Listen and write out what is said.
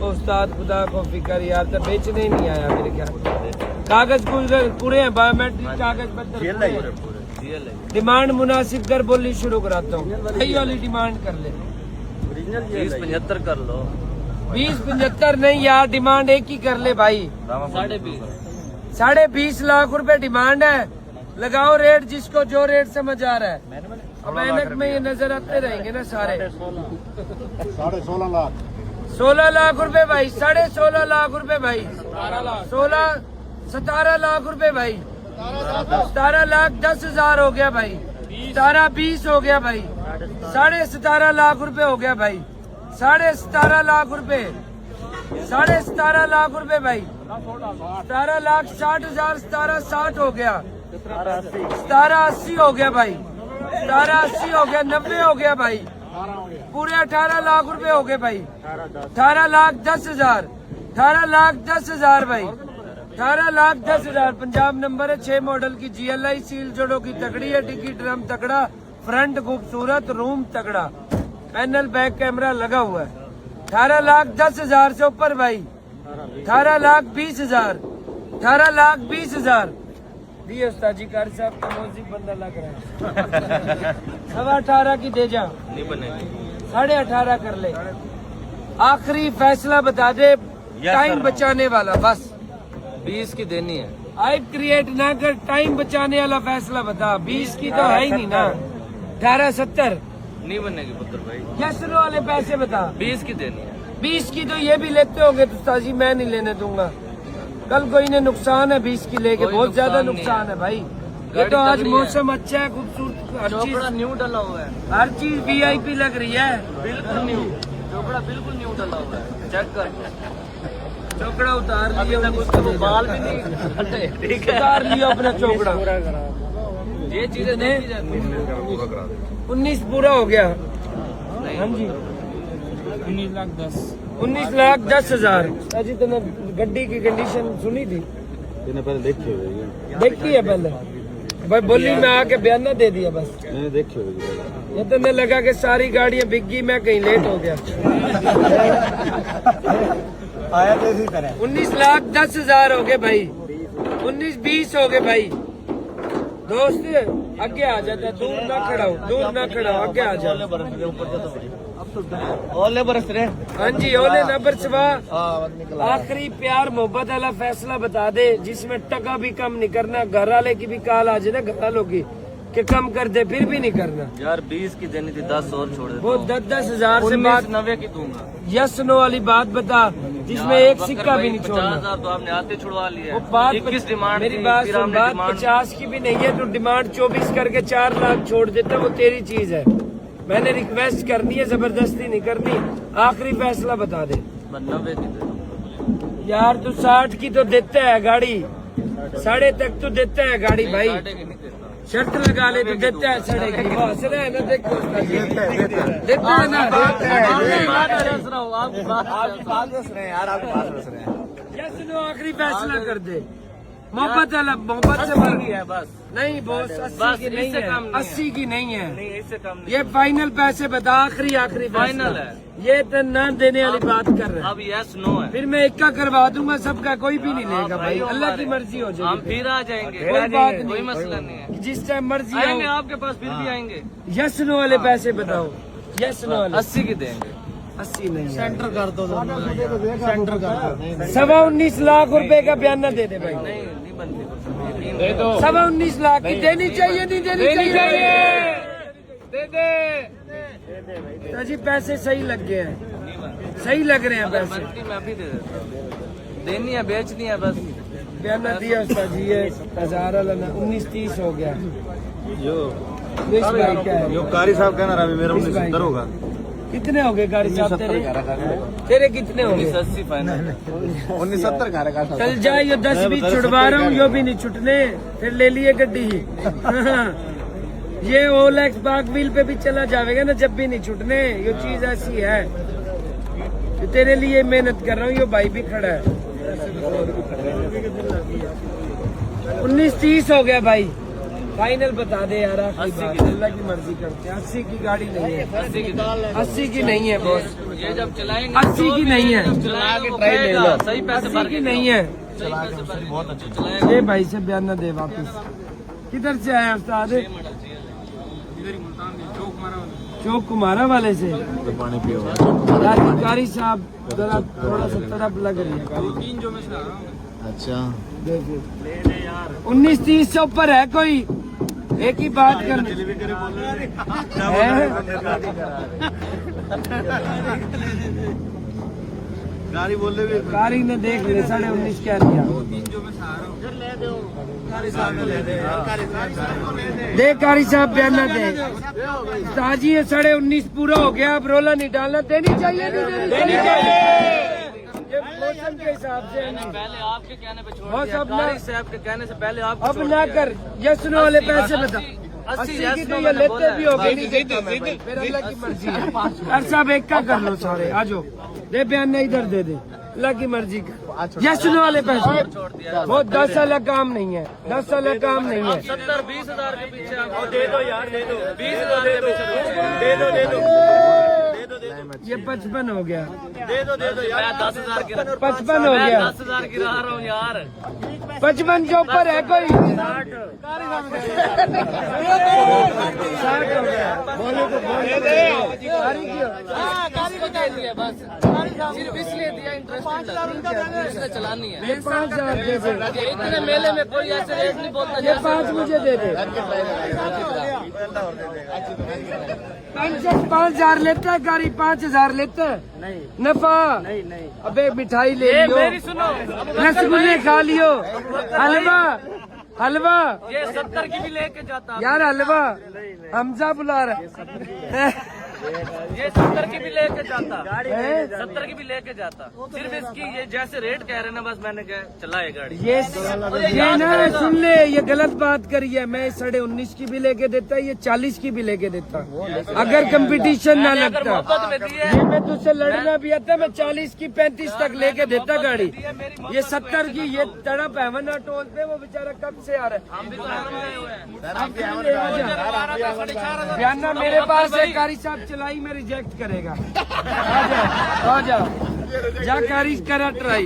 उस्ताद खुदा को फिक्र यार, तो बेचने ही नहीं आया मेरे ख्याल। कागज पूरे हैं, बायोमेट्रिक कागज पत्र, डिमांड मुनासिब कर, बोली शुरू कराता हूँ। सही वाली डिमांड कर ले, 20-75 कर लो। 20-75 नहीं यार, डिमांड एक ही कर ले भाई। 20.5 लाख रुपए डिमांड है। लगाओ रेट, जिसको जो रेट समझ आ रहा है। अब ऐनक में ये नजर आते रहेंगे ना सारे। 16.5 लाख, 16 लाख रुपए भाई, 16.5 लाख रुपए भाई, 17 लाख रुपए भाई, 17,10,000 हो गया भाई, 17-20 हो गया भाई, 17.5 लाख रुपए हो गया भाई, 17.5 लाख रुपए, 17.5 लाख रुपए भाई, 17,60,000, 17,60 हो गया, 17,80 हो गया भाई, 17,80 हो गया, 90 हो गया भाई, पूरे 18 लाख रुपए हो गए भाई, 18,10,000, 18,10,000 भाई, 18,10,000। पंजाब नंबर है, 6 मॉडल की GLI, सील जोड़ों की तगड़ी है, डिक्की ड्रम तगड़ा, फ्रंट खूबसूरत, रूम तगड़ा, पैनल बैक कैमरा लगा हुआ है। 18,10,000 से ऊपर भाई, 18,20,000, 18,20,000 दिए उस्ताद जी। कारी साहब का मौजिक बंदा लग रहा है। 18.5 की दे जा, नहीं बनेगी, 18.5 कर ले। आखिरी फैसला बता दे, टाइम बचाने वाला, बस 20 की देनी है। हाइप क्रिएट ना कर, टाइम बचाने वाला फैसला बता। 20 की तो है ही नहीं ना। 18.70 नहीं बनेगी पुत्र भाई, यशरो वाले पैसे बता। 20 की देनी है। 20 की तो ये भी लेते होंगे तो उस्ताद जी, मैं नहीं लेने दूंगा। कल को इन्हें नुकसान है 20 की लेके, बहुत ज्यादा नुकसान है भाई। ये तो आज मौसम अच्छा है, खूबसूरत, हर चीज न्यू डला हुआ है, हर चीज VIP लग रही है। बिल्कुल न्यू चोपड़ा, बिल्कुल न्यू डला हुआ है। चेक कर, चौकड़ा उतार लिया, उसके वो बाल भी नहीं हटे, ठीक है, उतार लिया अपना चौकड़ा। ये चीजें देखी जाती हैं। 19 पूरा हो गया। हाँ जी, 19,10,000। अजी तुमने गड्डी की कंडीशन सुनी थी? पहले देखी होगी, देखी है पहले भाई, बोली में आके बयाना दे दिया बस। देखी होगी। ये तो मैं लगा के सारी गाड़ियां बिक गई, मैं कहीं लेट हो गया। आया तो इसी तरह 19,10,000 हो गए भाई, 19-20 हो गए भाई। दोस्त आगे आ जाता, दूर ना खड़ा हो, दूर ना खड़ा हो, आगे आ जा। ओले बरस रहे। हाँ जी, ओले ना बरसवा। आखिरी प्यार मोहब्बत वाला फैसला बता दे, जिसमें टका भी कम नहीं करना। घर वाले की भी कॉल आ जाए ना, घर वालों की कि कम कर दे, फिर भी नहीं करना यार। 20 की देनी थी, 10 और छोड़ दे। वो 10,000 से बात 90 की दूंगा। यस नो वाली बात बता, जिसमें एक सिक्का भी नहीं छोड़ना। 50,000 तो आपने आते छुड़वा लिया। वो बात 21 डिमांड, मेरी बात सुन, बात 50 की भी नहीं है। तो डिमांड 24 करके 4 लाख छोड़ देता, वो तेरी चीज है। मैंने रिक्वेस्ट करनी है, जबरदस्ती नहीं करनी। आखिरी फैसला बता दे। 90 की दे। यार तू 60 की तो देता है गाड़ी, 6.5 तक तो देता है गाड़ी भाई। शर्त लगा ले तो देता है 6.5 की। हंस रहे हैं ना, देखो देता है ना। यस नो आखिरी फैसला कर दे। मोहब्बत अलग, मोहब्बत से मर गया बस। नहीं बॉस, 80 की नहीं है, 80 की नहीं है, इससे कम नहीं। ये फाइनल पैसे बता। आखिरी फाइनल है ये, तो न देने वाली बात कर रहे हैं। अब यस नो है। फिर मैं इक्का करवा दूंगा सबका, कोई भी नहीं लेगा भाई। अल्लाह की मर्जी हो हम जाएगी, फिर आ जाएंगे, कोई बात नहीं, कोई मसला नहीं है। जिस टाइम मर्जी आएंगे आओ। आपके पास, फिर भी आएंगे। यस नो वाले पैसे बताओ, यस नो वाले। 80 की देंगे। 80 नहीं है। सेंटर कर दो, सेंटर कर दो। 19.25 लाख रुपए का बयाना दे दे भाई। नहीं बनती। 19.25 लाख की देनी चाहिए, नहीं देनी चाहिए? दे दे। तो जी पैसे सही लग गए हैं, सही लग रहे हैं पैसे। बनती मैं अभी दे देता हूँ। देनी है, बेचनी है बस। बयाना दिया उस्ताद जी, ये 1000 वाला 19-30 हो गया। यो इस भाई क्या है? यो कारी साहब कहना रहा मेरा 1970 होगा। कितने हो गए गाड़ी साहब तेरे? तेरे कितने हो गए? 80 फाइनल। 1970 का रखा था। चल जाए, ये 10 भी छुड़वा रहा हूँ, यो भी नहीं छुटने। फिर ले लिए गड्डी। ये OLX बाग व्हील पे भी चला जाएगा ना, जब भी नहीं छुटने। ये चीज ऐसी है, तो तेरे लिए मेहनत कर रहा हूँ। ये भाई भी खड़ा है। 19-30 हो गया भाई, फाइनल बता दे यार। आखिरी बात, अल्लाह की मर्जी करते हैं। 80 की गाड़ी नहीं है, 80 की 80 की नहीं है बॉस। ये जब चलाएंगे 80 की नहीं है, चला के ट्राई ले लो, सही पैसे 80 की नहीं है। बहुत अच्छे ये भाई से बयान न दे वापस। किधर से आया उस्ताद? चौक कुमारा वाले से। पानी पियो यार कारी साहब जरा थोड़ा सा तरफ लग रही है कारी। अच्छा 19-30 से ऊपर है कोई? एक ही बात करनी है। गाड़ी बोल रहे कारी ने देख ले 19.5 क्या दिया। दे कारी साहब बयान न दे। ताजी है 19.5 पूरा हो गया, अब रोला नहीं डालना। देनी चाहिए नहीं देनी चाहिए? ये मौसम के हिसाब से है नहीं। पहले आपके कहने पे छोड़ बस दिया, अब ना- कारी साहब के कहने से पहले आप अब ना कर, यशनो वाले पैसे बता। 80 की तो ये लेते भी हो गए, नहीं देता मैं भाई, फिर अल्लाह की मर्जी है। अरे साहब एक का कर लो सारे, आ जाओ दे बयान नहीं, इधर दे दे, अल्लाह की मर्जी का। यशनो वाले पैसे वो 10 वाला काम नहीं है, 10 वाला काम नहीं है। 70-20 हजार के पीछे आप दे दो यार, दे दो 20 हजार के पीछे दे दो ये 55 हो गया, दे दो मैं 10 हजार की 55 हो गया, 10 हजार गिरा रहा हूँ यार। 55 के ऊपर है कोई? 60 हो गया। बोलो तो बोलो कारी क्यों? कारी को दे दिया बस, सिर्फ इसलिए दिया इंटरेस्ट चलानी है। ये 5,000 दे दे, इतने मेले में कोई ऐसे रेट नहीं बोलता। ये 5 मुझे दे दे। 5,000 लेता है गाड़ी, 5,000 लेता है नहीं नफा। नहीं अबे मिठाई ले लियो, मेरी सुनो, रसगुल्ले खा लियो, हलवा हलवा ये 70 की भी लेके जाता, यार हलवा हमजा बुला रहा है। ये 70 की भी लेके जाता, हैं? 70 की भी लेके जाता। सिर्फ इसकी ये जैसे रेट कह रहे ना, बस मैंने कहा चला ये गाड़ी। ये ना सुन ले, ये गलत बात करी है। मैं 19.5 की भी लेके देता, ये 40 की भी लेके देता, अगर कंपटीशन ना लगता। मोहब्बत में दी है, ये मैं तुझसे लड़ना भी आता, मैं 40 की 35 तक लेके देता गाड़ी। ये 70 की ये तड़प है वरना टोल पे, वो बेचारा कब से आ रहा है। हम भी तो हैरान गए हुए हैं। बयाना मेरे पास है, कारी साहब चलाई में रिजेक्ट करेगा। आ जा जा कारी करा ट्राई।